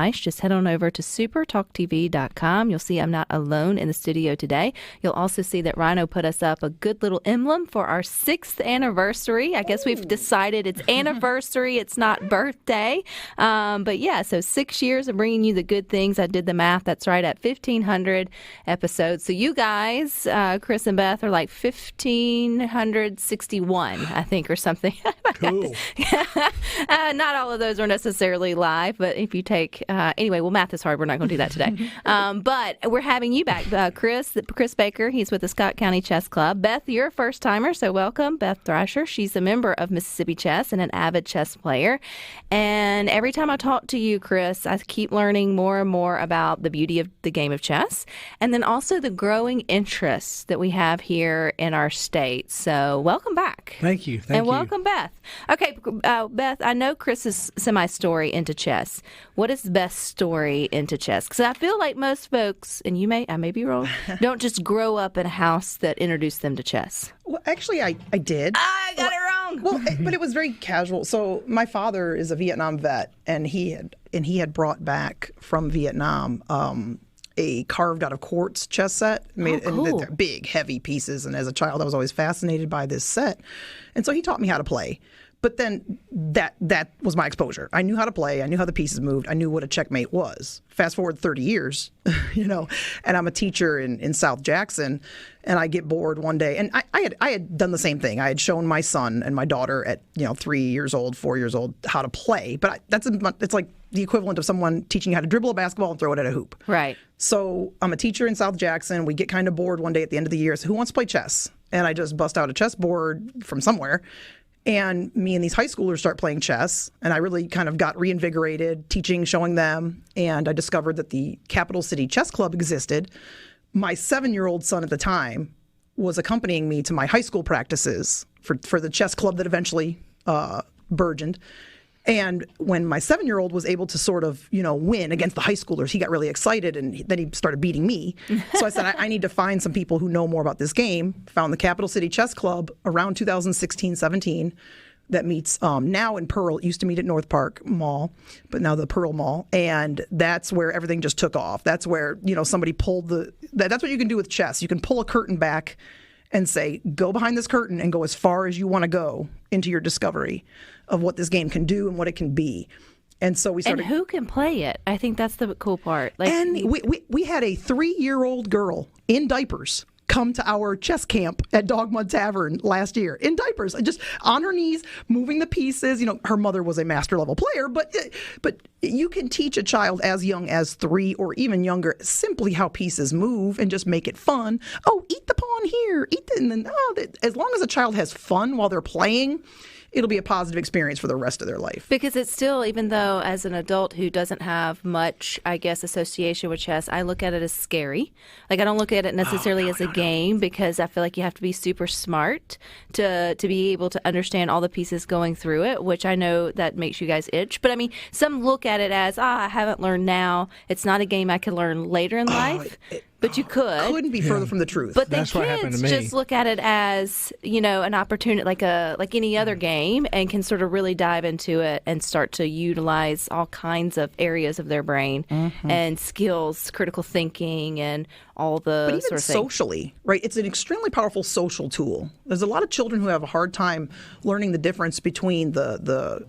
nice, just head on over to supertalktv.com. You'll see I'm not alone in the studio today. You'll also see that Rhino put us up a good little emblem for our 6th anniversary. I guess we've decided it's anniversary, it's not birthday. But yeah, so 6 years of bringing you the good things. I did the math. That's right, at 1,500 episodes. So you guys, Chris and Beth, are like 1,561, I think, or something. Cool. Not all of those are necessarily live, but if you take, anyway, well, math is hard. We're not going to do that today. But we're having you back, Chris Baker. He's with the Scott County Chess Club. Beth, you're a first timer, so welcome. Beth Thrasher. She's a member of Mississippi Chess and an avid chess player. And every time I talk to you, Chris, I keep learning more and more about the beauty of the game of chess, and then also the growing interest that we have here in our state. So welcome back. Thank you. And welcome, Beth. Okay, Beth, I know Chris's semi-story into chess. What is Beth's story into chess? Because I feel like most folks, and I may be wrong, don't just grow up in a house that introduced them to chess. Well, actually, I did. I got it wrong. Well, but it was very casual. So my father is a Vietnam vet, and he had brought back from Vietnam a carved out of quartz chess set, made cool. and they're big, heavy pieces. And as a child, I was always fascinated by this set, and so he taught me how to play. But then that was my exposure. I knew how to play. I knew how the pieces moved. I knew what a checkmate was. Fast forward 30 years, and I'm a teacher in South Jackson, and I get bored one day. And I had done the same thing. I had shown my son and my daughter at 3 years old, 4 years old how to play. But it's like the equivalent of someone teaching you how to dribble a basketball and throw it at a hoop. Right. So I'm a teacher in South Jackson. We get kind of bored one day at the end of the year. So who wants to play chess? And I just bust out a chessboard from somewhere. And me and these high schoolers start playing chess, and I really kind of got reinvigorated, teaching, showing them, and I discovered that the Capital City Chess Club existed. My 7-year-old son at the time was accompanying me to my high school practices for the chess club that eventually burgeoned. And when my 7-year-old was able to sort of, win against the high schoolers, he got really excited, and then he started beating me. So I said, I need to find some people who know more about this game. Found the Capital City Chess Club around 2016-17 that meets now in Pearl. It used to meet at North Park Mall, but now the Pearl Mall. And that's where everything just took off. That's where, somebody pulled that's what you can do with chess. You can pull a curtain back and say, go behind this curtain and go as far as you want to go into your discovery of what this game can do and what it can be. And so we started. And who can play it? I think that's the cool part. And we had a 3-year-old girl in diapers come to our chess camp at Dogmud Tavern last year in diapers, just on her knees, moving the pieces. Her mother was a master level player, but you can teach a child as young as 3 or even younger simply how pieces move and just make it fun. Oh, eat the pawn here, and then as long as a child has fun while they're playing, it'll be a positive experience for the rest of their life. Because it's still, even though as an adult who doesn't have much, I guess, association with chess, I look at it as scary. Like, I don't look at it necessarily as a game, because I feel like you have to be super smart to be able to understand all the pieces going through it, which I know that makes you guys itch. But I mean, some look at it as, I haven't learned now. It's not a game I can learn later in life. But you could. Couldn't be further from the truth. But then kids just look at it as, an opportunity, like any other game, and can sort of really dive into it and start to utilize all kinds of areas of their brain and skills, critical thinking, and all the but even sort of socially, right? It's an extremely powerful social tool. There's a lot of children who have a hard time learning the difference between the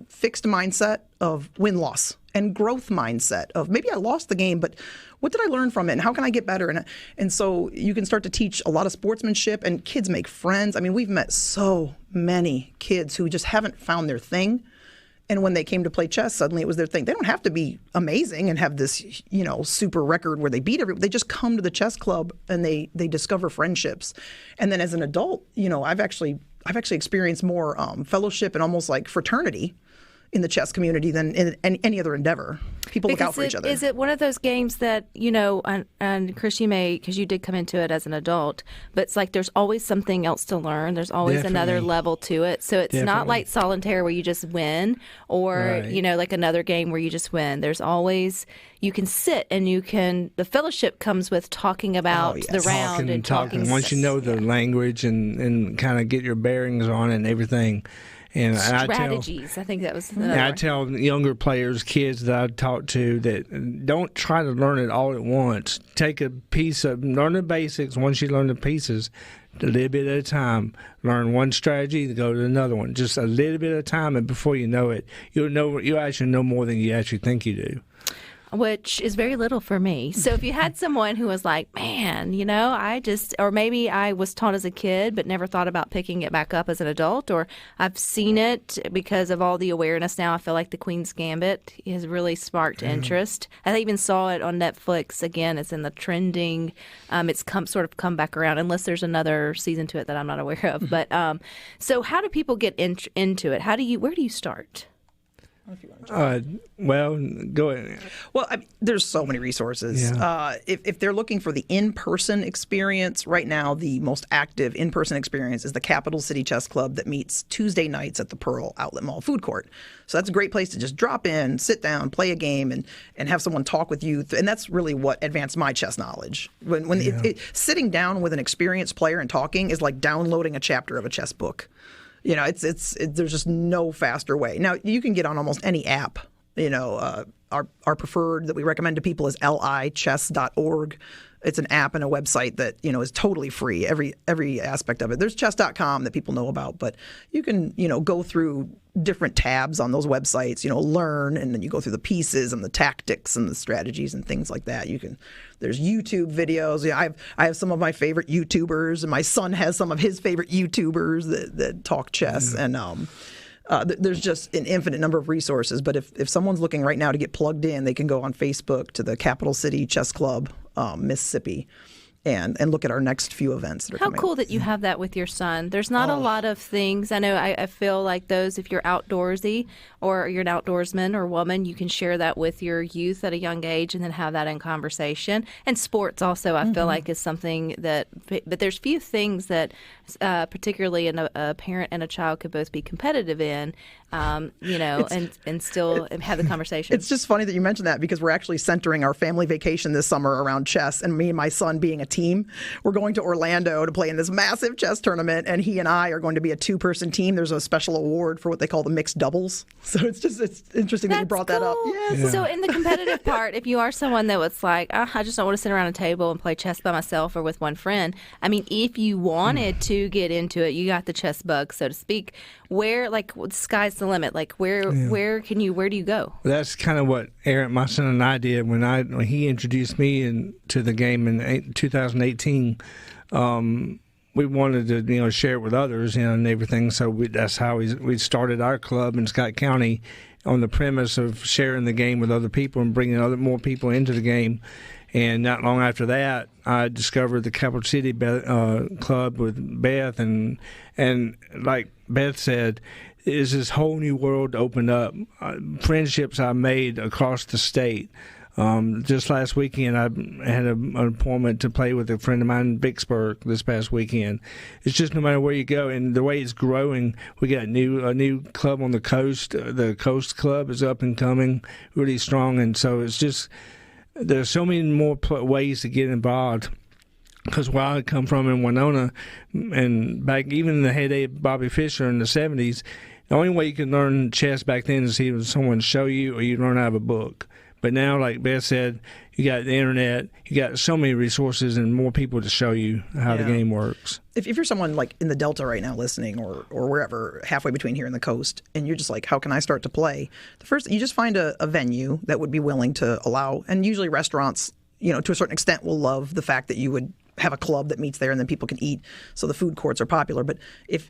fixed mindset of win-loss and growth mindset of maybe I lost the game, but what did I learn from it, and how can I get better? And so you can start to teach a lot of sportsmanship, and kids make friends. I mean, we've met so many kids who just haven't found their thing. And when they came to play chess, suddenly it was their thing. They don't have to be amazing and have this, super record where they beat everyone. They just come to the chess club and they discover friendships. And then as an adult, I've actually experienced more fellowship and almost like fraternity in the chess community than in any other endeavor. People look out for each other. Is it one of those games that, and Chris, you may, because you did come into it as an adult, but it's like there's always something else to learn. There's always another level to it. So it's not like solitaire where you just win or, like another game where you just win. There's always, you can sit and the fellowship comes with talking about the round and talking. Once you know the language and kind of get your bearings on it and everything, And strategies. I think that was another I one. tell younger players, kids that I talk to, that don't try to learn it all at once. Take a piece of, learn the basics. Once you learn the pieces, a little bit at a time. Learn one strategy, go to another one. Just a little bit at a time, and before you know it, you'll actually know more than you actually think you do. Which is very little for me. So if you had someone who was like, man, or maybe I was taught as a kid but never thought about picking it back up as an adult, or I've seen it because of all the awareness now. I feel like the Queen's Gambit has really sparked interest. I even saw it on Netflix. Again, it's in the trending. It's sort of come back around, unless there's another season to it that I'm not aware of. But so how do people get into it? Where do you start? Well, go ahead. Well, there's so many resources. Yeah. If they're looking for the in-person experience, right now the most active in-person experience is the Capital City Chess Club that meets Tuesday nights at the Pearl Outlet Mall food court. So that's a great place to just drop in, sit down, play a game, and have someone talk with you. And that's really what advanced my chess knowledge. Sitting down with an experienced player and talking is like downloading a chapter of a chess book. There's just no faster way. Now, you can get on almost any app. Our preferred that we recommend to people is lichess.org. It's an app and a website that, is totally free, every aspect of it. There's chess.com that people know about, but you can, go through different tabs on those websites, learn, and then you go through the pieces and the tactics and the strategies and things like that. There's YouTube videos. Yeah, I have some of my favorite YouTubers, and my son has some of his favorite YouTubers that talk chess. And there's just an infinite number of resources. But if someone's looking right now to get plugged in, they can go on Facebook to the Capital City Chess Club, Mississippi, and look at our next few events that are coming. How cool that you have that with your son. There's not a lot of things. I know I feel like those, if you're outdoorsy or you're an outdoorsman or woman, you can share that with your youth at a young age and then have that in conversation. And sports also, I feel like, is something that, but there's few things that particularly a parent and a child could both be competitive in, and still have the conversation. It's just funny that you mentioned that, because we're actually centering our family vacation this summer around chess, and me and my son being a team. We're going to Orlando to play in this massive chess tournament, and he and I are going to be a two-person team. There's a special award for what they call the mixed doubles. So it's interesting that you brought that up. Yes. Yeah. So in the competitive part, if you are someone that was like, I just don't want to sit around a table and play chess by myself or with one friend. I mean, if you wanted to get into it, you got the chess bug, so to speak. Where, the sky's the limit. Where do you go? That's kind of what Aaron, my son, and I did when he introduced me into the game in 2018. We wanted to share it with others, and everything. So that's how we started our club in Scott County, on the premise of sharing the game with other people and bringing more people into the game. And not long after that, I discovered the Capital City Club with Beth, and like Beth said, is this whole new world opened up. Friendships I made across the state. Just last weekend, I had an appointment to play with a friend of mine in Vicksburg this past weekend. It's just no matter where you go, and the way it's growing, we got a new club on the coast. The Coast Club is up and coming, really strong, and so it's just there's so many more ways to get involved. Because where I come from in Winona, and back even in the heyday of Bobby Fischer in the 70s, the only way you could learn chess back then is either someone show you or you learn out of a book. But now, like Beth said, you got the internet, you got so many resources and more people to show you how the game works. If you're someone like in the Delta right now listening, or wherever, halfway between here and the coast, and you're just like, how can I start to play? The first, you just find a venue that would be willing to allow, and usually restaurants, to a certain extent will love the fact that you would have a club that meets there and then people can eat. So the food courts are popular. But if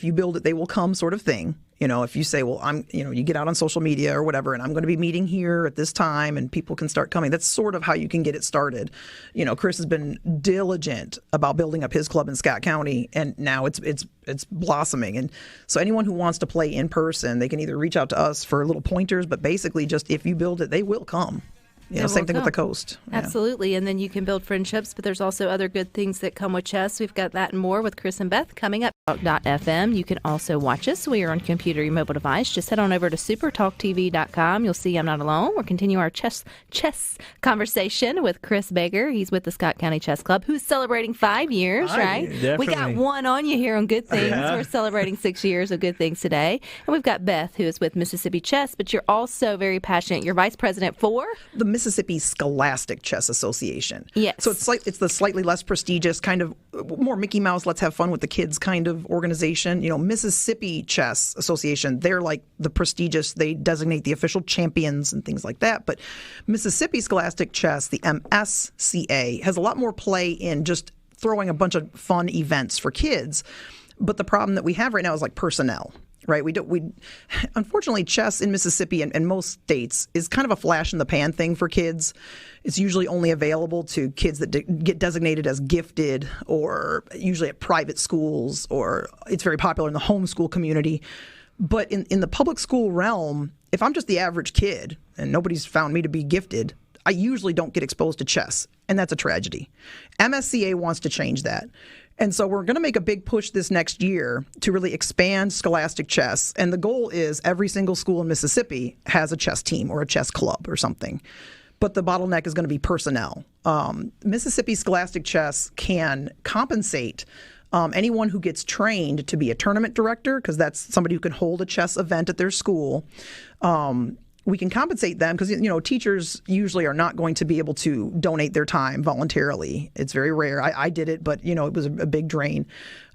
you build it, they will come sort of thing. If you say, well, you get out on social media or whatever, and I'm going to be meeting here at this time, and people can start coming. That's sort of how you can get it started. Chris has been diligent about building up his club in Scott County, and now it's blossoming. And so anyone who wants to play in person, they can either reach out to us for little pointers, but basically just if you build it, they will come. Same thing with the coast. Absolutely. And then you can build friendships, but there's also other good things that come with chess. We've got that and more with Chris and Beth coming up. FM. You can also watch us. We are on computer or mobile device. Just head on over to supertalktv.com. You'll see I'm not alone. We'll continue our chess conversation with Chris Baker. He's with the Scott County Chess Club, who's celebrating 5 years, right? Definitely. We got one on you here on Good Things. Yeah. We're celebrating 6 years of Good Things today. And we've got Beth, who is with Mississippi Chess, but you're also very passionate. You're vice president for? The Mississippi Scholastic Chess Association. Yes. So it's the slightly less prestigious, kind of more Mickey Mouse, let's have fun with the kids kind of organization. Mississippi Chess Association, they're like the prestigious, they designate the official champions and things like that. But Mississippi Scholastic Chess, the MSCA, has a lot more play in just throwing a bunch of fun events for kids. But the problem that we have right now is like personnel. Right, unfortunately, chess in Mississippi and most states is kind of a flash in the pan thing for kids. It's usually only available to kids that get designated as gifted, or usually at private schools, or it's very popular in the homeschool community. But in the public school realm, if I'm just the average kid and nobody's found me to be gifted, I usually don't get exposed to chess, and that's a tragedy. MSCA wants to change that. And so we're going to make a big push this next year to really expand scholastic chess. And the goal is every single school in Mississippi has a chess team or a chess club or something. But the bottleneck is going to be personnel. Mississippi Scholastic Chess can compensate anyone who gets trained to be a tournament director, because that's somebody who can hold a chess event at their school. We can compensate them because, teachers usually are not going to be able to donate their time voluntarily. It's very rare. I did it, but, it was a big drain.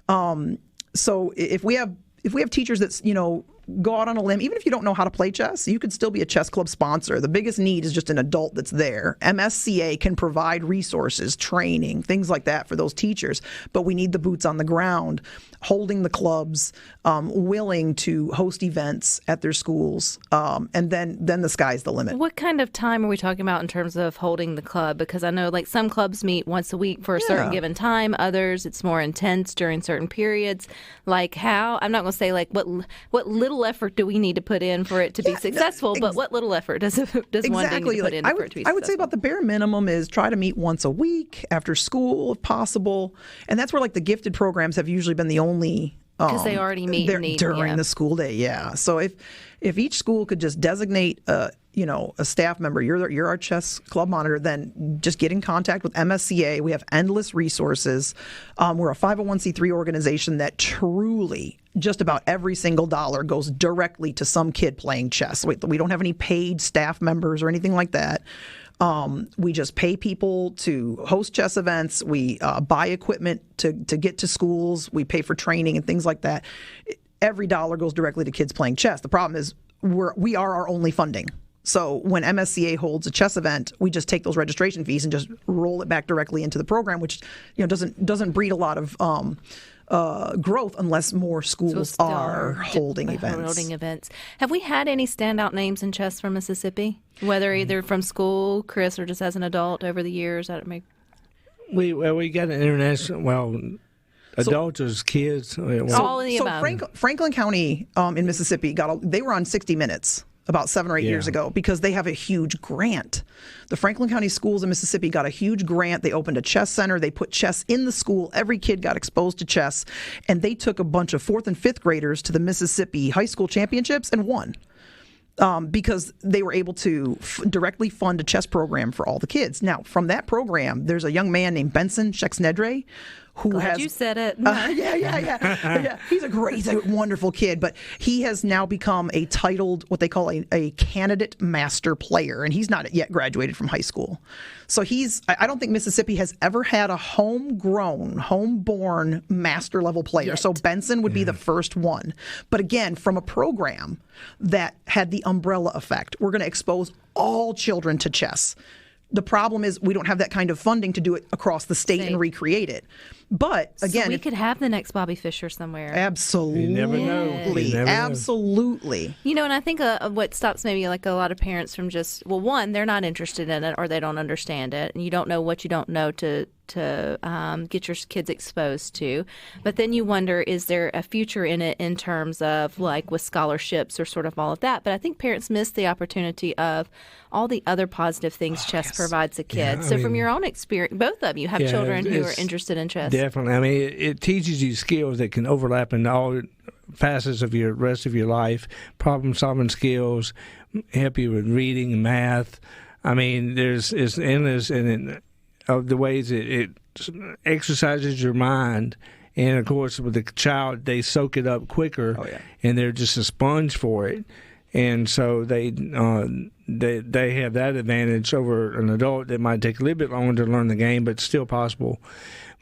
So if we have teachers that, go out on a limb, even if you don't know how to play chess, you could still be a chess club sponsor. The biggest need is just an adult that's there. MSCA can provide resources, training, things like that for those teachers, but we need the boots on the ground, holding the clubs, willing to host events at their schools, and then the sky's the limit. What kind of time are we talking about in terms of holding the club? Because I know some clubs meet once a week for a certain given time. Others, it's more intense during certain periods. Like how? I'm not going to say what little effort do we need to put in for it to be successful, but what little effort does one need to put in for it to be successful? I would say about the bare minimum is try to meet once a week after school if possible. And that's where the gifted programs have usually been the only because they already meet during the school day. Yeah. So if each school could just designate a staff member, you're our chess club monitor, then just get in contact with MSCA. We have endless resources. We're a 501c3 organization that truly just about every single dollar goes directly to some kid playing chess. We don't have any paid staff members or anything like that. We just pay people to host chess events. We buy equipment to get to schools. We pay for training and things like that. Every dollar goes directly to kids playing chess. The problem is we are our only funding. So when MSCA holds a chess event, we just take those registration fees and just roll it back directly into the program, which doesn't breed a lot of growth unless more schools are holding events. Have we had any standout names in chess from Mississippi, whether either from school, Chris, or just as an adult over the years? We got an international. Adults as kids. All of the above. Franklin County in Mississippi they were on 60 Minutes about 7 or 8 years ago because they have a huge grant. The Franklin County schools in Mississippi got a huge grant. They opened a chess center. They put chess in the school. Every kid got exposed to chess. And they took a bunch of 4th and 5th graders to the Mississippi high school championships and won. Because they were able to directly fund a chess program for all the kids. Now, from that program, there's a young man named Benson Shexnedre who Glad you said it. Yeah. He's a wonderful kid, but he has now become a titled, what they call a candidate master player, and he's not yet graduated from high school. So I don't think Mississippi has ever had a homeborn master level player. So Benson would be the first one. But again, from a program that had the umbrella effect, we're going to expose all children to chess. The problem is we don't have that kind of funding to do it across the state and recreate it. But again, so we could have the next Bobby Fischer somewhere. Absolutely. You never know. Absolutely. And I think what stops maybe a lot of parents from just, one, they're not interested in it or they don't understand it. And you don't know what you don't know to get your kids exposed to. But then you wonder, is there a future in it in terms of like with scholarships or sort of all of that? But I think parents miss the opportunity of all the other positive things chess provides a kid. So from your own experience, both of you have children who are interested in chess. Definitely. I mean, it teaches you skills that can overlap in all facets of your rest of your life, problem-solving skills, help you with reading and math. I mean, it's endless of the ways it exercises your mind. And, of course, with the child, they soak it up quicker, and they're just a sponge for it. And so they have that advantage over an adult that might take a little bit longer to learn the game, but still possible.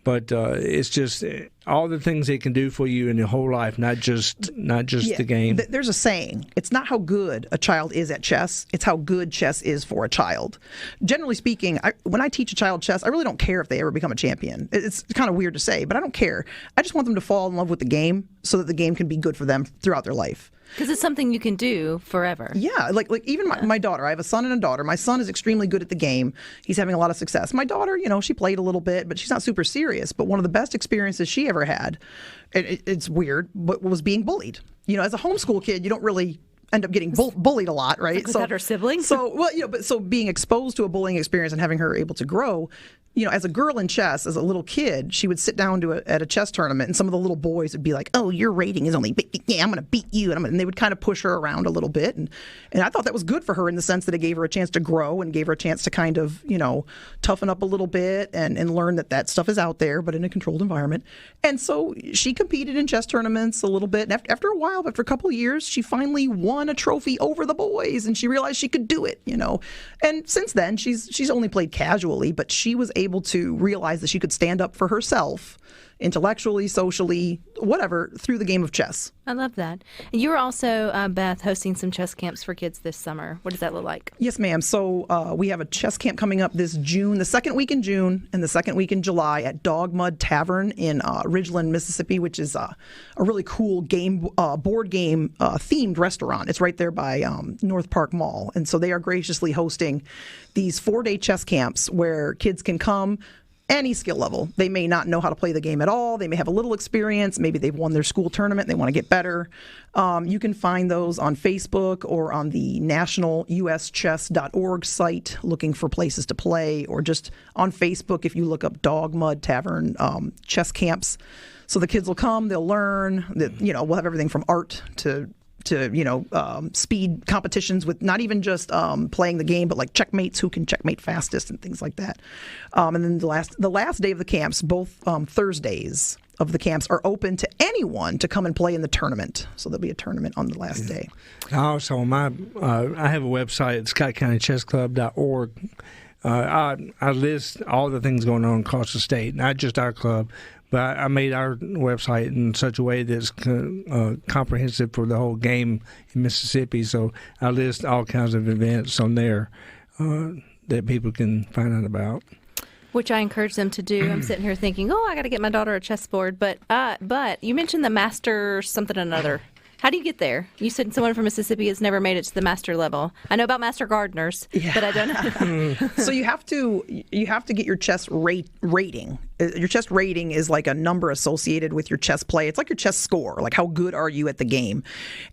But it's just all the things they can do for you in your whole life, not just the game. There's a saying, it's not how good a child is at chess, it's how good chess is for a child. Generally speaking, when I teach a child chess, I really don't care if they ever become a champion. It's kind of weird to say, but I don't care. I just want them to fall in love with the game so that the game can be good for them throughout their life. Because it's something you can do forever. Yeah, like even my daughter. I have a son and a daughter. My son is extremely good at the game. He's having a lot of success. My daughter, she played a little bit, but she's not super serious. But one of the best experiences she ever had, it's weird, but was being bullied. As a homeschool kid, you don't really end up getting bullied a lot, right? Without her siblings? So being exposed to a bullying experience and having her able to grow, as a girl in chess, as a little kid, she would sit down at a chess tournament, and some of the little boys would be like, "Oh, your rating is only, I'm going to beat you," and they would kind of push her around a little bit, and I thought that was good for her in the sense that it gave her a chance to grow and gave her a chance to kind of, toughen up a little bit and learn that stuff is out there, but in a controlled environment. And so she competed in chess tournaments a little bit, and after a while, after a couple of years, she finally won a trophy over the boys, and she realized she could do it, And since then, she's only played casually, but she was able to realize that she could stand up for herself intellectually, socially, whatever, through the game of chess. I love that. You were also, Beth, hosting some chess camps for kids this summer. What does that look like? Yes, ma'am. So we have a chess camp coming up this June, the second week in June and the second week in July at Dog Mud Tavern in Ridgeland, Mississippi, which is a really cool board game themed restaurant. It's right there by North Park Mall. And so they are graciously hosting these 4-day chess camps where kids can come any skill level. They may not know how to play the game at all. They may have a little experience. Maybe they've won their school tournament and they want to get better. You can find those on Facebook or on the nationaluschess.org site looking for places to play, or just on Facebook if you look up Dog Mud Tavern chess camps. So the kids will come, they'll learn. We'll have everything from art to speed competitions with not even just playing the game, but like checkmates, who can checkmate fastest and things like that. And then the last day of the camps, both Thursdays of the camps, are open to anyone to come and play in the tournament. So there'll be a tournament on the last day. Also, I have a website at scottcountychessclub.org. I list all the things going on across the state, not just our club. But I made our website in such a way that's comprehensive for the whole game in Mississippi. So I list all kinds of events on there that people can find out about. Which I encourage them to do. I'm sitting here thinking, I got to get my daughter a chessboard. But you mentioned the master something or another. How do you get there? You said someone from Mississippi has never made it to the master level. I know about master gardeners, but I don't know. So you have to get your chess rating. Your chess rating is like a number associated with your chess play. It's like your chess score, like how good are you at the game.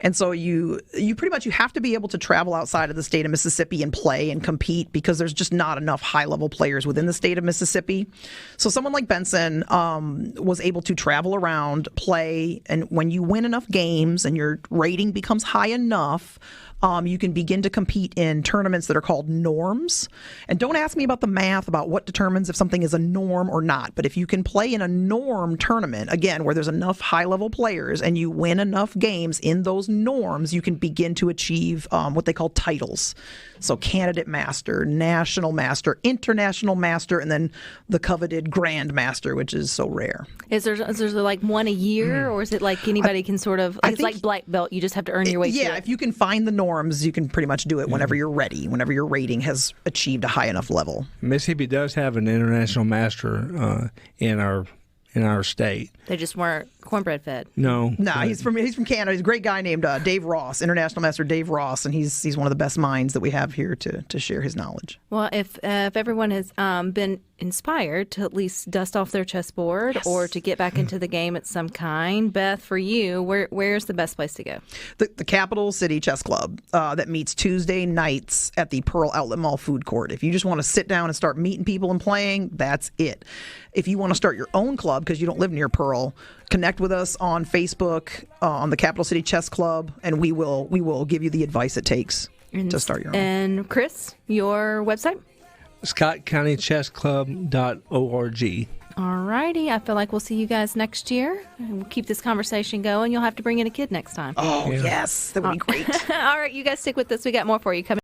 And so you pretty much have to be able to travel outside of the state of Mississippi and play and compete, because there's just not enough high-level players within the state of Mississippi. So someone like Benson was able to travel around, play, and when you win enough games and your rating becomes high enough, you can begin to compete in tournaments that are called norms. And don't ask me about the math about what determines if something is a norm or not. But if you can play in a norm tournament, again, where there's enough high-level players and you win enough games in those norms, you can begin to achieve what they call titles. So candidate master, national master, international master, and then the coveted grand master, which is so rare. Is there like one a year, or is it like anybody can sort of, it's like black belt, you just have to earn your way to it? Yeah, if you can find the norms, you can pretty much do it whenever you're ready, whenever your rating has achieved a high enough level. Mississippi does have an international master in our state. They just weren't cornbread fed. No, he's from Canada. He's a great guy named Dave Ross, international master Dave Ross, and he's one of the best minds that we have here to share his knowledge. Well, if everyone has been inspired to at least dust off their chessboard or to get back into the game at some kind. Beth, for you, where's the best place to go? The Capital City Chess Club that meets Tuesday nights at the Pearl Outlet Mall food court. If you just want to sit down and start meeting people and playing, that's it. If you want to start your own club because you don't live near Pearl, connect with us on Facebook on the Capital City Chess Club, and we will give you the advice it takes to start your own. And Chris, your website? ScottCountyChessClub.org. All righty. I feel like we'll see you guys next year. And we'll keep this conversation going. You'll have to bring in a kid next time. Oh, yes. That would be great. All right. You guys stick with us. We got more for you coming.